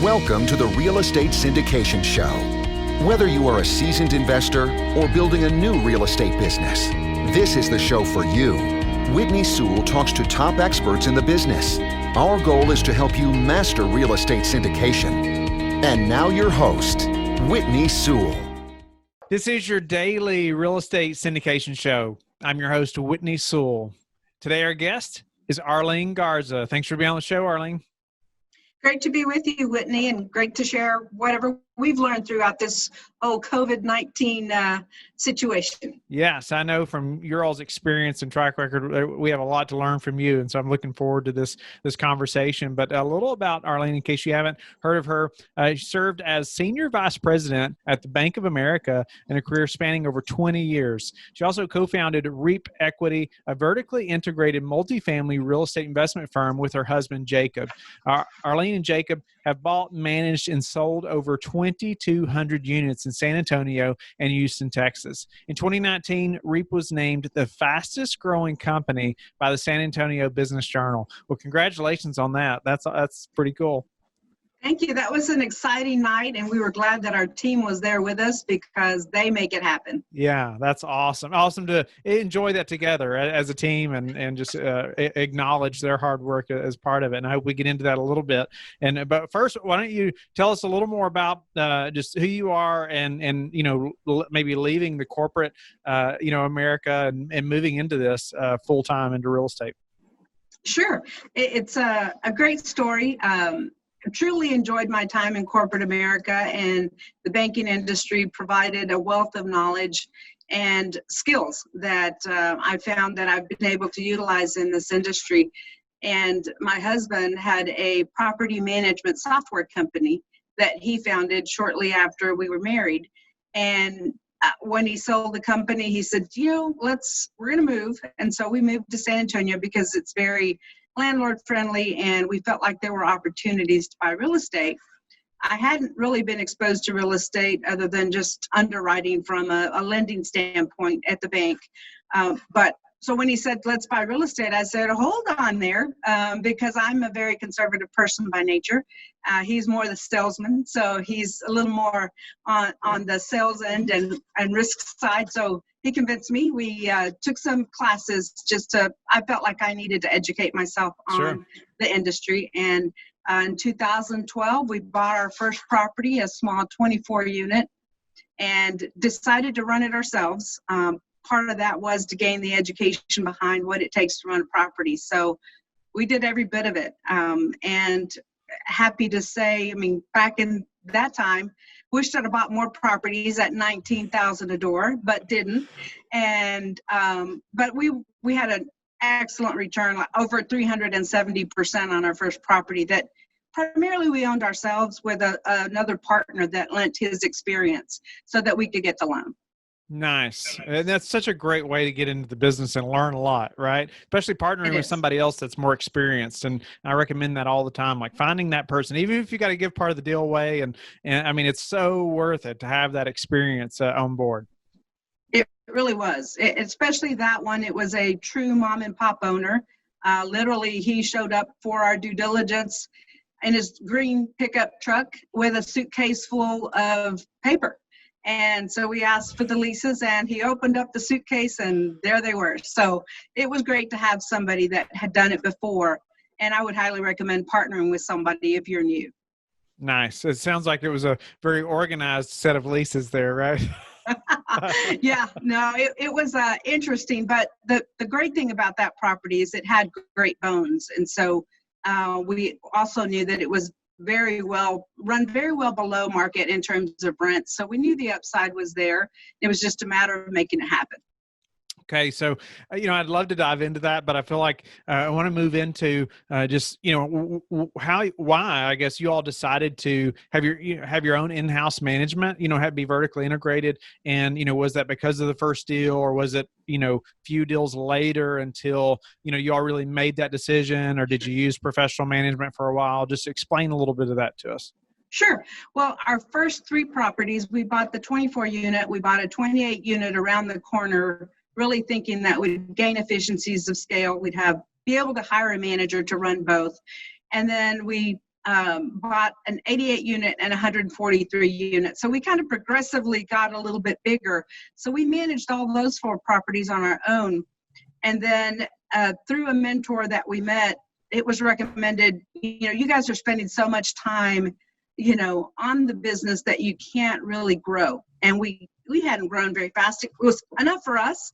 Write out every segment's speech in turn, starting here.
Welcome to the Real Estate Syndication Show. Whether you are a seasoned investor or building a new real estate business, this is the show for you. Whitney Sewell talks to top experts in the business. Our goal is to help you master real estate syndication. And now your host, Whitney Sewell. This is your daily real estate syndication show. I'm your host, Whitney Sewell. Today, our guest is Arleen Garza. Thanks for being on the show, Arleen. Great to be with you, Whitney, and great to share whatever we've learned throughout this whole COVID-19 situation. Yes, I know from your all's experience and track record, we have a lot to learn from you, and so I'm looking forward to this conversation. But a little about Arleen, in case you haven't heard of her. She served as Senior Vice President at the Bank of America in a career spanning over 20 years. She also co-founded Reep Equity, a vertically integrated multifamily real estate investment firm with her husband, Jacob. Arleen and Jacob have bought, managed, and sold over 2,200 units in San Antonio and Houston, Texas. In 2019, Reep was named the fastest growing company by the San Antonio Business Journal. Well, congratulations on that. That's pretty cool. Thank you. That was an exciting night, and we were glad that our team was there with us because they make it happen. Yeah, that's awesome. Awesome to enjoy that together as a team and just acknowledge their hard work as part of it. And I hope we get into that a little bit. But first, why don't you tell us a little more about just who you are and maybe leaving the corporate America and moving into this full time into real estate. Sure, it's a great story. I truly enjoyed my time in corporate America, and the banking industry provided a wealth of knowledge and skills that I found that I've been able to utilize in this industry. And my husband had a property management software company that he founded shortly after we were married. And when he sold the company, he said, we're going to move. And so we moved to San Antonio because it's very landlord friendly, and we felt like there were opportunities to buy real estate. I hadn't really been exposed to real estate other than just underwriting from a lending standpoint at the bank. So when he said, let's buy real estate, I said, hold on there, because I'm a very conservative person by nature. He's more the salesman, so he's a little more on the sales end and risk side. So he convinced me. We took some classes I felt like I needed to educate myself on the industry. And in 2012, we bought our first property, a small 24 unit, and decided to run it ourselves. Part of that was to gain the education behind what it takes to run a property. So we did every bit of it. And happy to say, back in that time, wished I'd have bought more properties at $19,000 a door, but didn't. And but we had an excellent return, like over 370% on our first property that primarily we owned ourselves with another partner that lent his experience so that we could get the loan. Nice. And that's such a great way to get into the business and learn a lot, right? Especially partnering with somebody else that's more experienced. And I recommend that all the time, like finding that person, even if you got to give part of the deal away. And it's so worth it to have that experience on board. It really was, especially that one. It was a true mom and pop owner. Literally, he showed up for our due diligence in his green pickup truck with a suitcase full of paper. And so we asked for the leases, and he opened up the suitcase, and there they were. So it was great to have somebody that had done it before. And I would highly recommend partnering with somebody if you're new. Nice. It sounds like it was a very organized set of leases there, right? Yeah, no, it was interesting. But the great thing about that property is it had great bones. And so we also knew that it was very well below market in terms of rent. So we knew the upside was there. It was just a matter of making it happen. Okay. So, I'd love to dive into that, but I feel like I want to move into why, I guess, you all decided to have your own in-house management, be vertically integrated. And, was that because of the first deal, or was it, few deals later until, you all really made that decision, or did you use professional management for a while? Just explain a little bit of that to us. Sure. Well, our first three properties, we bought the 24 unit, we bought a 28 unit around the corner, really thinking that we'd gain efficiencies of scale. We'd be able to hire a manager to run both. And then we bought an 88 unit and 143 units. So we kind of progressively got a little bit bigger. So we managed all those 4 properties on our own. And then through a mentor that we met, it was recommended, you guys are spending so much time, on the business that you can't really grow. And we hadn't grown very fast. It was enough for us.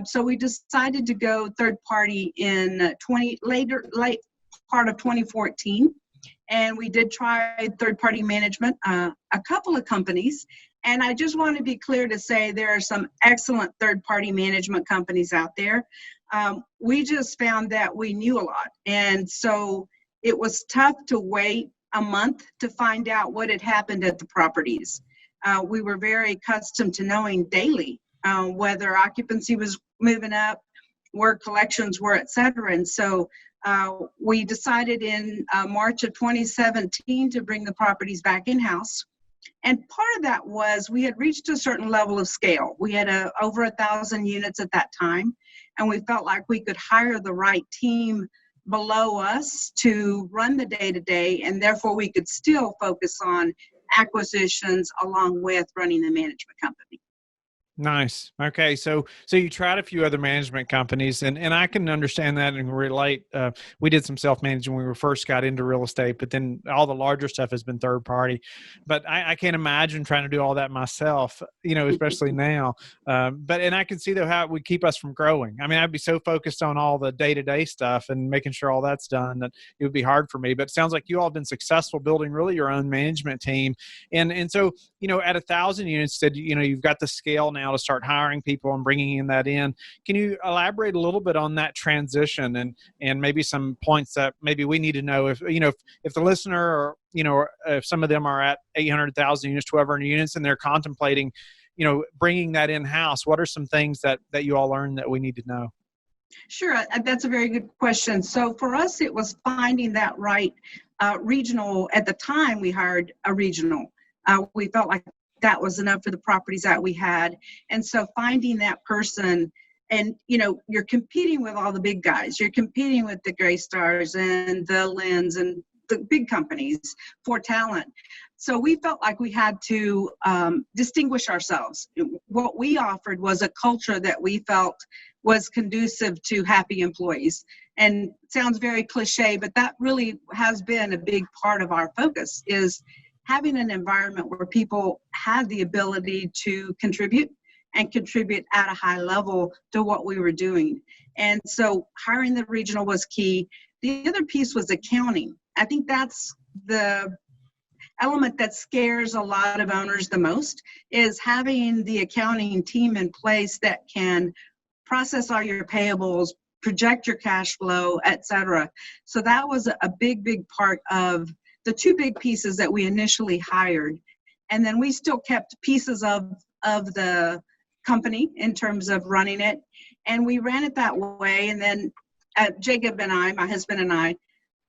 So we decided to go third party in late part of 2014. And we did try third party management, a couple of companies. And I just want to be clear to say there are some excellent third party management companies out there. We just found that we knew a lot. And so it was tough to wait a month to find out what had happened at the properties. We were very accustomed to knowing daily whether occupancy was moving up, where collections were, et cetera. And so we decided in March of 2017 to bring the properties back in-house. And part of that was we had reached a certain level of scale. We had over 1,000 units at that time, and we felt like we could hire the right team below us to run the day-to-day, and therefore we could still focus on acquisitions along with running the management company. Nice. Okay. So you tried a few other management companies, and I can understand that and relate. We did some self-managing when we first got into real estate, but then all the larger stuff has been third party. But I can't imagine trying to do all that myself, especially now. And I can see though how it would keep us from growing. I mean, I'd be so focused on all the day-to-day stuff and making sure all that's done that it would be hard for me. But it sounds like you all have been successful building really your own management team. And so, at 1,000 units, said, you've got the scale now to start hiring people and bringing that in. Can you elaborate a little bit on that transition and maybe some points that maybe we need to know if the listener or, if some of them are at 800,000 units, 1,200 units, and they're contemplating, bringing that in-house, what are some things that you all learned that we need to know? Sure. That's a very good question. So for us, it was finding that right regional. At the time, we hired a regional. We felt like that was enough for the properties that we had. And so finding that person, and you're competing with all the big guys. You're competing with the Graystars and the Lens and the big companies for talent. So we felt like we had to distinguish ourselves. What we offered was a culture that we felt was conducive to happy employees. And it sounds very cliche, but that really has been a big part of our focus, is having an environment where people had the ability to contribute and contribute at a high level to what we were doing. And so hiring the regional was key. The other piece was accounting. I think that's the element that scares a lot of owners the most, is having the accounting team in place that can process all your payables, project your cash flow, et cetera. So that was a big part of the 2 big pieces that we initially hired. And then we still kept pieces of the company in terms of running it. And we ran it that way. And then Jacob and I, my husband and I,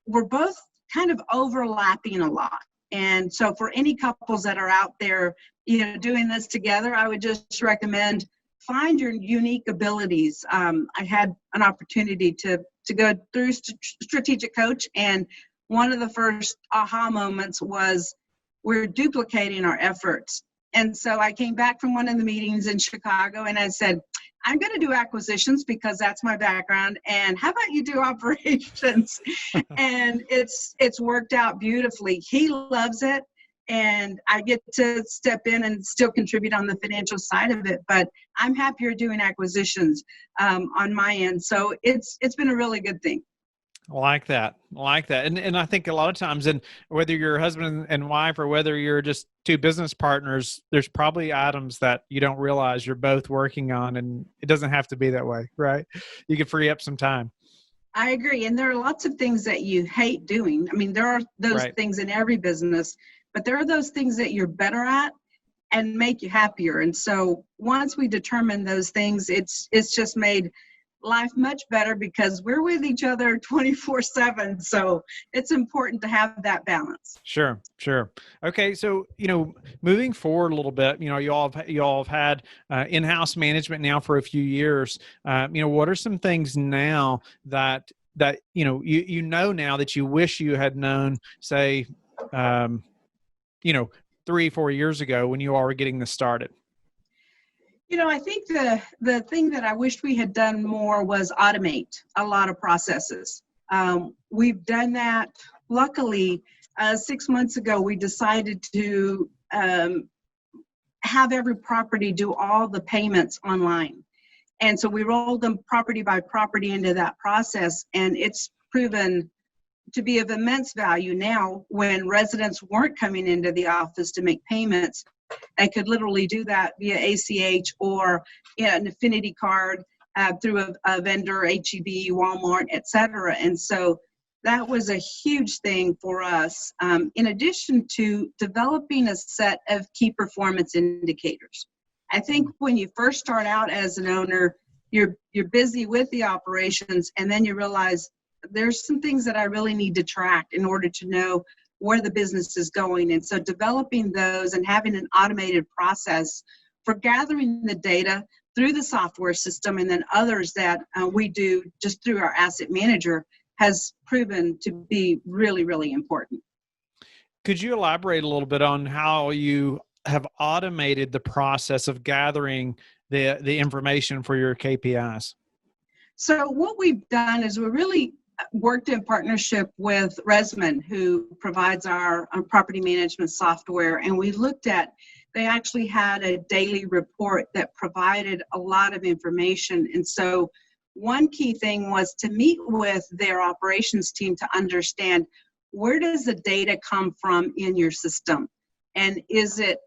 were both kind of overlapping a lot. And so for any couples that are out there, doing this together, I would just recommend find your unique abilities. I had an opportunity to go through Strategic Coach, and one of the first aha moments was we're duplicating our efforts. And so I came back from one of the meetings in Chicago and I said, I'm going to do acquisitions because that's my background. And how about you do operations? And it's worked out beautifully. He loves it. And I get to step in and still contribute on the financial side of it. But I'm happier doing acquisitions on my end. So it's been a really good thing. I like that. And I think a lot of times, and whether you're husband and wife or whether you're just 2 business partners, there's probably items that you don't realize you're both working on, and it doesn't have to be that way, right? You can free up some time. I agree. And there are lots of things that you hate doing. I mean, there are those things in every business, but there are those things that you're better at and make you happier. And so once we determine those things, it's just made life much better because we're with each other 24/7. So it's important to have that balance. Sure. Okay. So, moving forward a little bit, you all have had in-house management now for a few years. What are some things now that that, you know now that you wish you had known, say, 3-4 years ago when you all were getting this started? I think the thing that I wished we had done more was automate a lot of processes. We've done that. Luckily, 6 months ago, we decided to have every property do all the payments online. And so we rolled them property by property into that process, and it's proven to be of immense value now. When residents weren't coming into the office to make payments, they could literally do that via ACH or an affinity card through a vendor, HEB, Walmart, et cetera. And so that was a huge thing for us, in addition to developing a set of key performance indicators. I think when you first start out as an owner, you're busy with the operations, and then you realize there's some things that I really need to track in order to know where the business is going. And so developing those and having an automated process for gathering the data through the software system, and then others that we do just through our asset manager, has proven to be really, really important. Could you elaborate a little bit on how you have automated the process of gathering the information for your KPIs? So what we've done is we really worked in partnership with Resman, who provides our property management software, and we looked at, they actually had a daily report that provided a lot of information. And so one key thing was to meet with their operations team to understand, where does the data come from in your system? And is it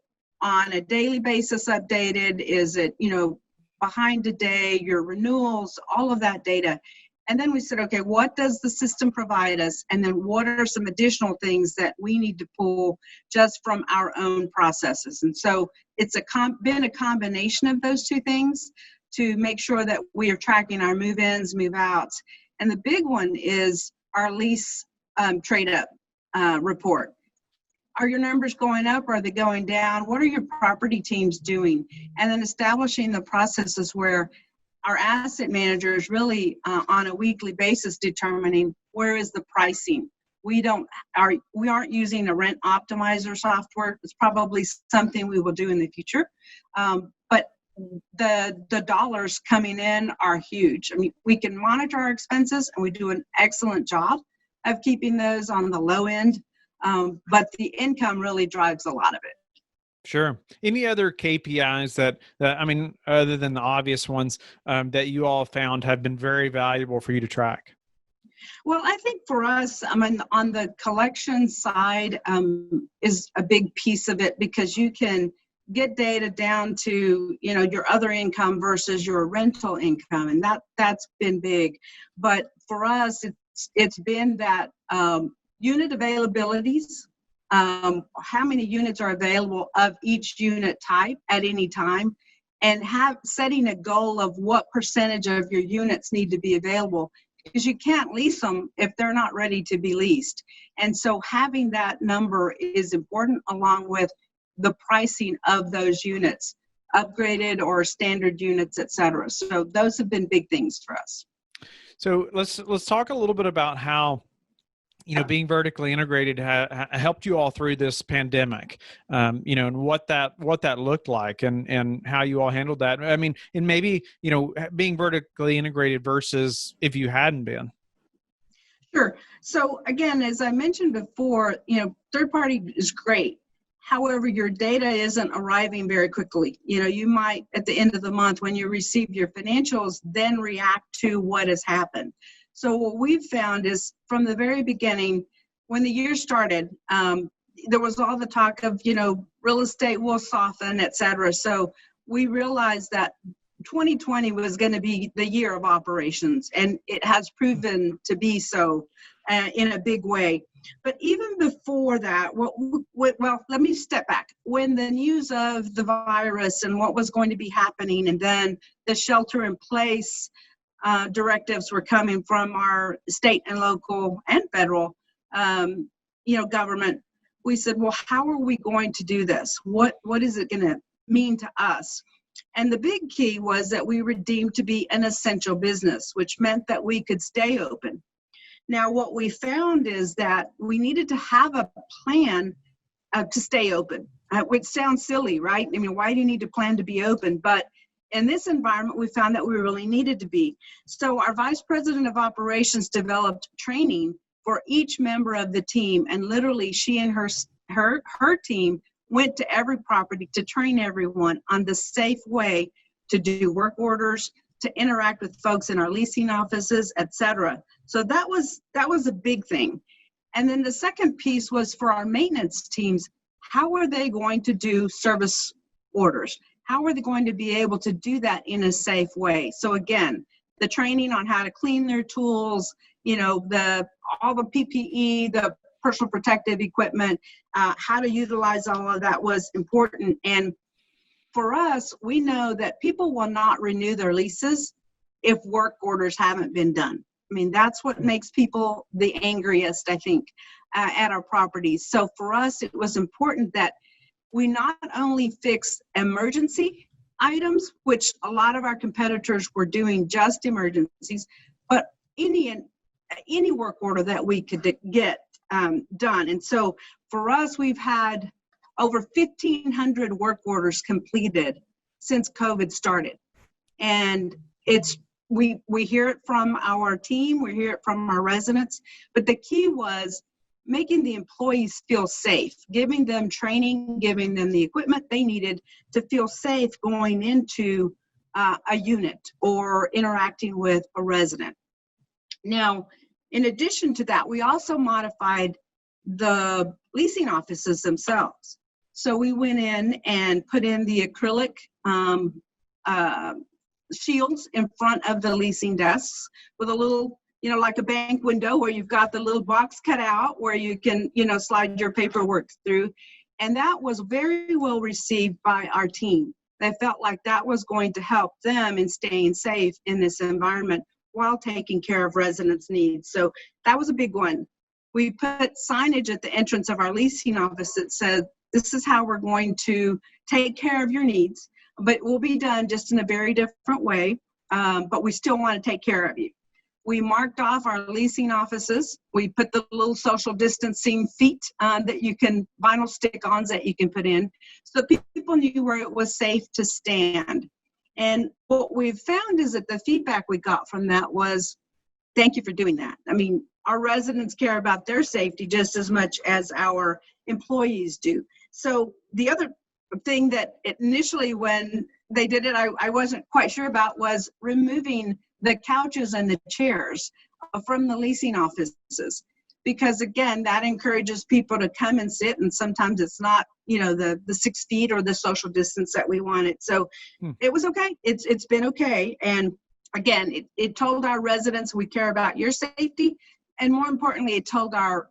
on a daily basis updated? Is it, behind a day, your renewals, all of that data? And then we said, okay, what does the system provide us? And then what are some additional things that we need to pull just from our own processes? And so it's been a combination of those two things to make sure that we are tracking our move-ins, move-outs. And the big one is our lease trade-up report. Are your numbers going up? Are they going down? What are your property teams doing? And then establishing the processes where our asset manager is really on a weekly basis determining where is the pricing. We aren't using a rent optimizer software. It's probably something we will do in the future. But the dollars coming in are huge. I mean, we can monitor our expenses, and we do an excellent job of keeping those on the low end. But the income really drives a lot of it. Sure. Any other KPIs that other than the obvious ones, that you all found have been very valuable for you to track? Well, I think for us, on the collection side is a big piece of it, because you can get data down to, your other income versus your rental income. And that's been big. But for us, it's been that unit availabilities, how many units are available of each unit type at any time, and setting a goal of what percentage of your units need to be available, because you can't lease them if they're not ready to be leased. And so having that number is important, along with the pricing of those units, upgraded or standard units, et cetera. So those have been big things for us. So let's talk a little bit about how, being vertically integrated helped you all through this pandemic, and what that looked like, and how you all handled that. I mean, and maybe, being vertically integrated versus if you hadn't been. Sure. So again, as I mentioned before, third party is great. However, your data isn't arriving very quickly. You might, at the end of the month, when you receive your financials, then react to what has happened. So what we've found is, from the very beginning, when the year started, there was all the talk of, real estate will soften, et cetera. So we realized that 2020 was going to be the year of operations, and it has proven to be so in a big way. But even before that, well, let me step back. When the news of the virus and what was going to be happening, and then the shelter in place directives were coming from our state and local and federal, government, we said, well, how are we going to do this? What is it going to mean to us? And the big key was that we were deemed to be an essential business, which meant that we could stay open. Now, what we found is that we needed to have a plan to stay open, which sounds silly, right? I mean, why do you need to plan to be open? But in this environment, we found that we really needed to be. So our vice president of operations developed training for each member of the team, and literally she and her team went to every property to train everyone on the safe way to do work orders, to interact with folks in our leasing offices, et cetera. So that was a big thing. And then the second piece was for our maintenance teams. How are they going to do service orders? How are they going to be able to do that in a safe way? So again, the training on how to clean their tools, all the PPE, the personal protective equipment, how to utilize all of that was important. And for us, we know that people will not renew their leases if work orders haven't been done. I mean, that's what makes people the angriest, I think, at our properties. So for us, it was important that we not only fix emergency items, which a lot of our competitors were doing just emergencies, but any work order that we could get done. And so for us, we've had over 1,500 work orders completed since COVID started. And we hear it from our team, we hear it from our residents, but the key was making the employees feel safe, giving them training, giving them the equipment they needed to feel safe going into a unit or interacting with a resident. Now, in addition to that, we also modified the leasing offices themselves. So we went in and put in the acrylic shields in front of the leasing desks with a little, like a bank window where you've got the little box cut out where you can, slide your paperwork through. And that was very well received by our team. They felt like that was going to help them in staying safe in this environment while taking care of residents' needs. So that was a big one. We put signage at the entrance of our leasing office that said, this is how we're going to take care of your needs, but it will be done just in a very different way, but we still want to take care of you. We marked off our leasing offices. We put the little social distancing feet that you can, vinyl stick-ons that you can put in, so people knew where it was safe to stand. And what we've found is that the feedback we got from that was, thank you for doing that. I mean, our residents care about their safety just as much as our employees do. So the other thing that initially when they did it, I wasn't quite sure about was removing the couches and the chairs from the leasing offices. Because again, that encourages people to come and sit, and sometimes it's not, the 6 feet or the social distance that we wanted. So it was okay. It's been okay. And again, it told our residents we care about your safety. And more importantly, it told our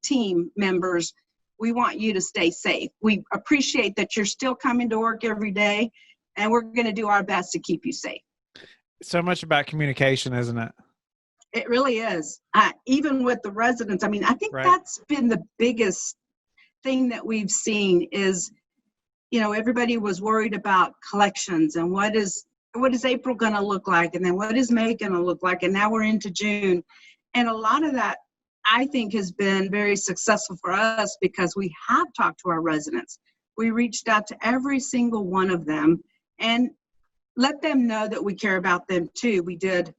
team members, we want you to stay safe. We appreciate that you're still coming to work every day, and we're going to do our best to keep you safe. So much about communication, isn't it? It really is. Even with the residents, I mean, I think Right. That's been the biggest thing that we've seen is, everybody was worried about collections and what is April going to look like, and then what is May going to look like, and now we're into June. And a lot of that, I think, has been very successful for us because we have talked to our residents. We reached out to every single one of them and let them know that we care about them too. We did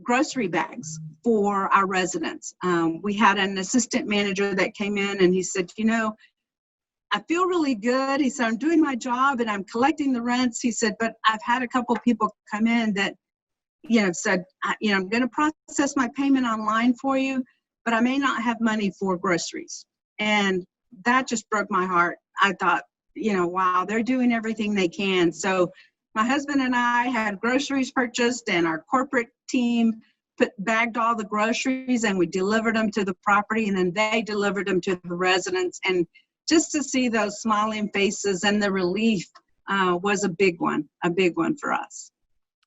grocery bags for our residents. We had an assistant manager that came in and he said, I feel really good. He said, I'm doing my job and I'm collecting the rents. He said, but I've had a couple people come in that, said, I'm going to process my payment online for you, but I may not have money for groceries. And that just broke my heart. I thought, wow, they're doing everything they can. So my husband and I had groceries purchased, and our corporate team bagged all the groceries, and we delivered them to the property, and then they delivered them to the residents. And just to see those smiling faces and the relief was a big one for us.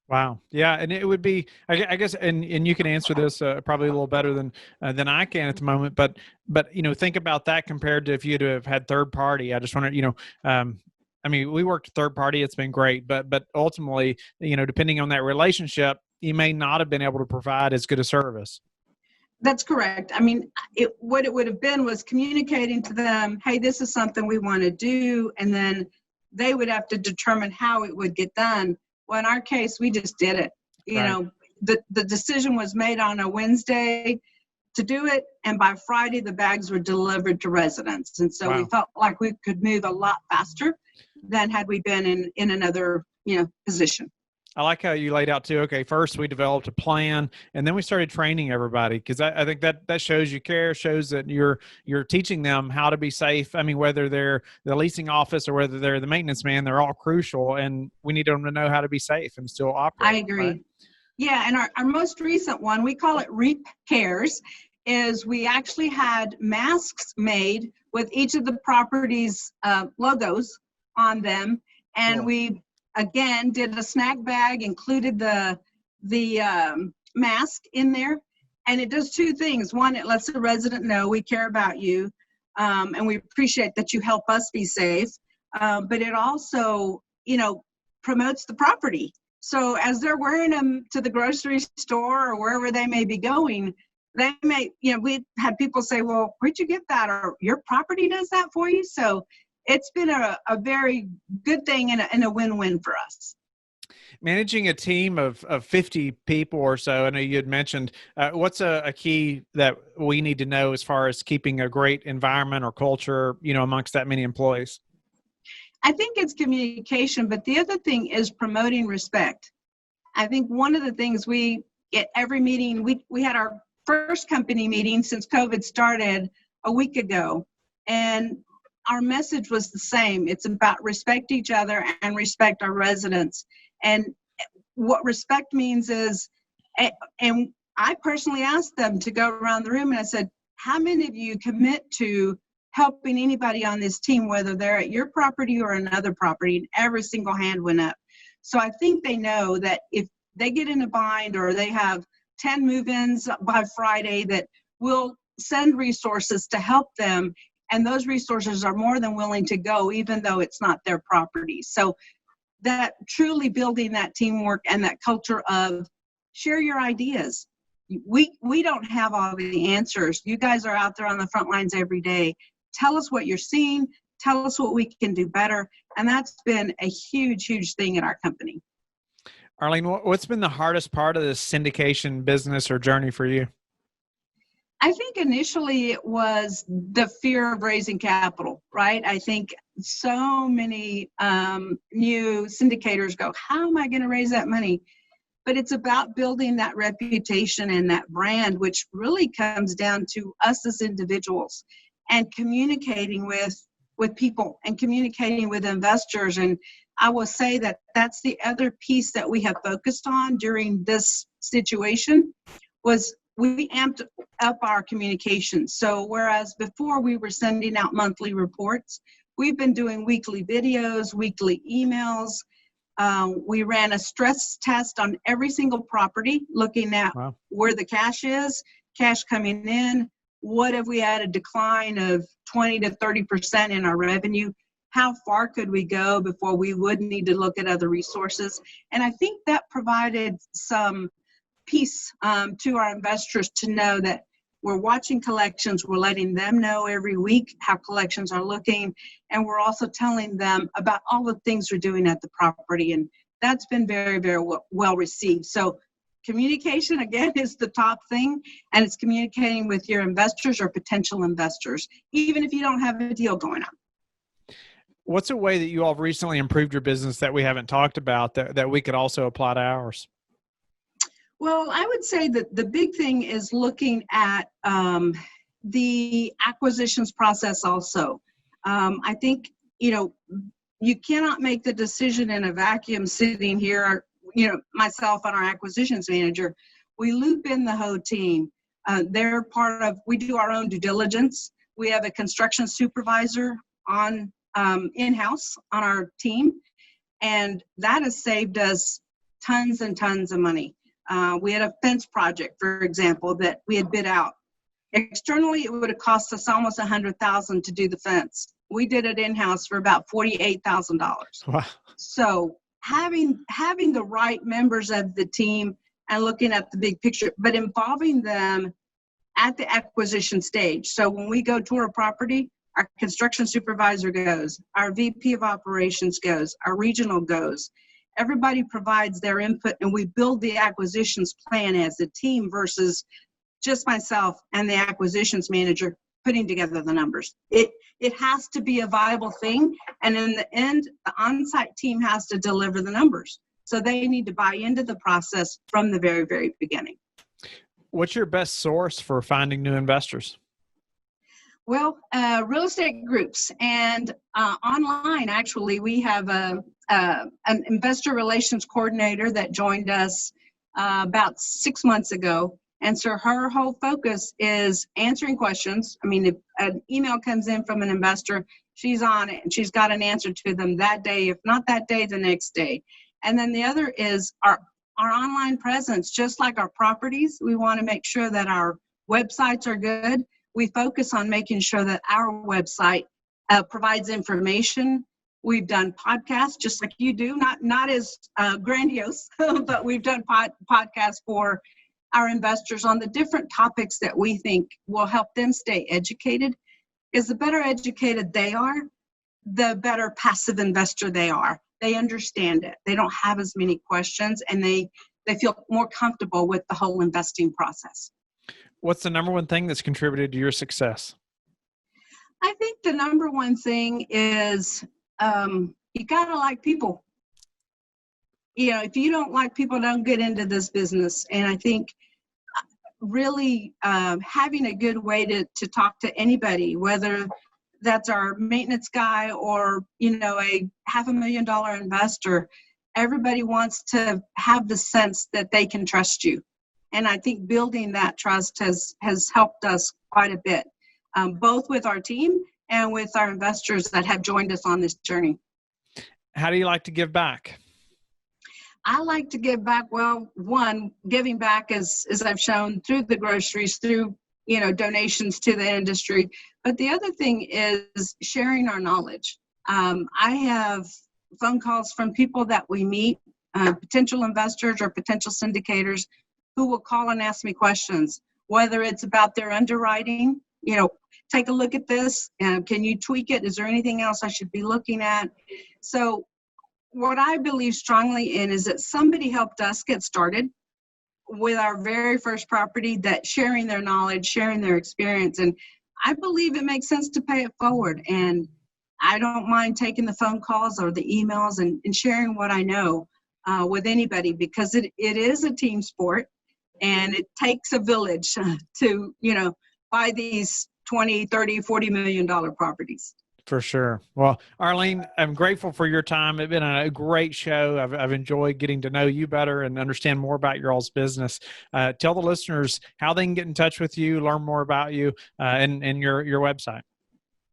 Wow. Yeah. And it would be, I guess, and you can answer this probably a little better than I can at the moment, but, think about that compared to if you'd have had third party. I just want to, we worked third party. It's been great, but ultimately, depending on that relationship, you may not have been able to provide as good a service. That's correct. I mean, what it would have been was communicating to them, hey, this is something we want to do, and then they would have to determine how it would get done. Well, in our case, we just did it. You Right. know, the decision was made on a Wednesday to do it, and by Friday, the bags were delivered to residents. And so we Wow. felt like we could move a lot faster than had we been in another, position. I like how you laid out too. Okay, first we developed a plan, and then we started training everybody, because I think that shows you care, shows that you're teaching them how to be safe. I mean, whether they're the leasing office or whether they're the maintenance man, they're all crucial, and we need them to know how to be safe and still operate. I agree. Right? Yeah, and our most recent one, we call it Reep Cares, is we actually had masks made with each of the properties' logos on them, and Cool. we again did a snack bag, included the mask in there, and it does two things. One, it lets the resident know we care about you, and we appreciate that you help us be safe, but it also, promotes the property. So as they're wearing them to the grocery store or wherever they may be going, they may, we had people say, well, where'd you get that? Or your property does that for you? So it's been a very good thing and a win-win for us. Managing a team of 50 people or so, I know you had mentioned, what's a key that we need to know as far as keeping a great environment or culture, amongst that many employees? I think it's communication, but the other thing is promoting respect. I think one of the things at every meeting, we had our first company meeting since COVID started a week ago, and our message was the same. It's about respect each other and respect our residents. And what respect means is, and I personally asked them to go around the room and I said, how many of you commit to helping anybody on this team, whether they're at your property or another property? And every single hand went up. So I think they know that if they get in a bind or they have 10 move-ins by Friday, that we'll send resources to help them. And those resources are more than willing to go, even though it's not their property. So that truly building that teamwork and that culture of share your ideas. We don't have all the answers. You guys are out there on the front lines every day. Tell us what you're seeing. Tell us what we can do better. And that's been a huge, huge thing in our company. Arleen, what's been the hardest part of this syndication business or journey for you? I think initially it was the fear of raising capital, right? I think so many new syndicators go, how am I going to raise that money? But it's about building that reputation and that brand, which really comes down to us as individuals and communicating with people and communicating with investors. And I will say that that's the other piece that we have focused on during this situation was we amped up our communication. So whereas before we were sending out monthly reports, we've been doing weekly videos, weekly emails. We ran a stress test on every single property, looking at Wow. where the cash is, cash coming in, what if we had a decline of 20 to 30% in our revenue? How far could we go before we would need to look at other resources? And I think that provided some peace to our investors to know that we're watching collections, we're letting them know every week how collections are looking, and we're also telling them about all the things we're doing at the property. And that's been very, very well received. So communication, again, is the top thing, and it's communicating with your investors or potential investors, even if you don't have a deal going on. What's a way that you all have recently improved your business that we haven't talked about that we could also apply to ours? Well, I would say that the big thing is looking at the acquisitions process also. I think, you cannot make the decision in a vacuum sitting here, myself and our acquisitions manager. We loop in the whole team. They're part of, we do our own due diligence. We have a construction supervisor on in-house on our team, and that has saved us tons and tons of money. We had a fence project, for example, that we had bid out. Externally, it would have cost us almost $100,000 to do the fence. We did it in-house for about $48,000. Wow. So having the right members of the team and looking at the big picture, but involving them at the acquisition stage. So when we go tour a property, our construction supervisor goes, our VP of operations goes, our regional goes. Everybody provides their input, and we build the acquisitions plan as a team versus just myself and the acquisitions manager putting together the numbers. It has to be a viable thing, and in the end, the on-site team has to deliver the numbers. So they need to buy into the process from the very, very beginning. What's your best source for finding new investors? Well, real estate groups and online, actually, we have an investor relations coordinator that joined us about 6 months ago. And so her whole focus is answering questions. I mean, if an email comes in from an investor, she's on it and she's got an answer to them that day, if not that day, the next day. And then the other is our online presence. Just like our properties, we want to make sure that our websites are good. We focus on making sure that our website provides information. We've done podcasts just like you do, not as grandiose, but we've done podcasts for our investors on the different topics that we think will help them stay educated. Because the better educated they are, the better passive investor they are. They understand it. They don't have as many questions, and they feel more comfortable with the whole investing process. What's the number one thing that's contributed to your success? I think the number one thing is you gotta like people. You know, if you don't like people, don't get into this business. And I think really having a good way to talk to anybody, whether that's our maintenance guy or, you know, a $500,000 investor, everybody wants to have the sense that they can trust you. And I think building that trust has helped us quite a bit, both with our team and with our investors that have joined us on this journey. How do you like to give back? I like to give back. Well, one, giving back as I've shown through the groceries, through, you know, donations to the industry. But the other thing is sharing our knowledge. I have phone calls from people that we meet, potential investors or potential syndicators, who will call and ask me questions, whether it's about their underwriting, you know, take a look at this, and can you tweak it? Is there anything else I should be looking at? So what I believe strongly in is that somebody helped us get started with our very first property, that sharing their knowledge, sharing their experience. And I believe it makes sense to pay it forward. And I don't mind taking the phone calls or the emails and sharing what I know with anybody, because it is a team sport, and it takes a village to, you know, buy these 20, 30, $40 million properties. For sure. Well, Arleen, I'm grateful for your time. It's been a great show. I've enjoyed getting to know you better and understand more about your all's business. Tell the listeners how they can get in touch with you, learn more about you, and your website.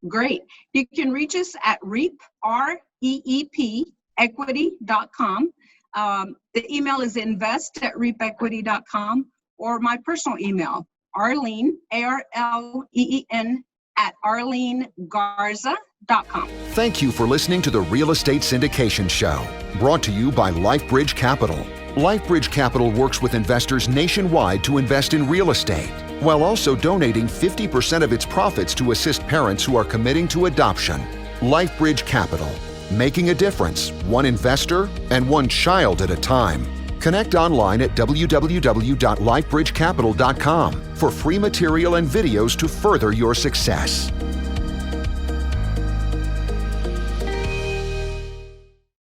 Great. You can reach us at Reep, REEP, equity.com. The email is invest@reepequity.com, or my personal email, Arleen, ARLEEN, at arleengarza.com. Thank you for listening to the Real Estate Syndication Show, brought to you by LifeBridge Capital. LifeBridge Capital works with investors nationwide to invest in real estate, while also donating 50% of its profits to assist parents who are committing to adoption. LifeBridge Capital, making a difference, one investor and one child at a time. Connect online at www.lifebridgecapital.com for free material and videos to further your success.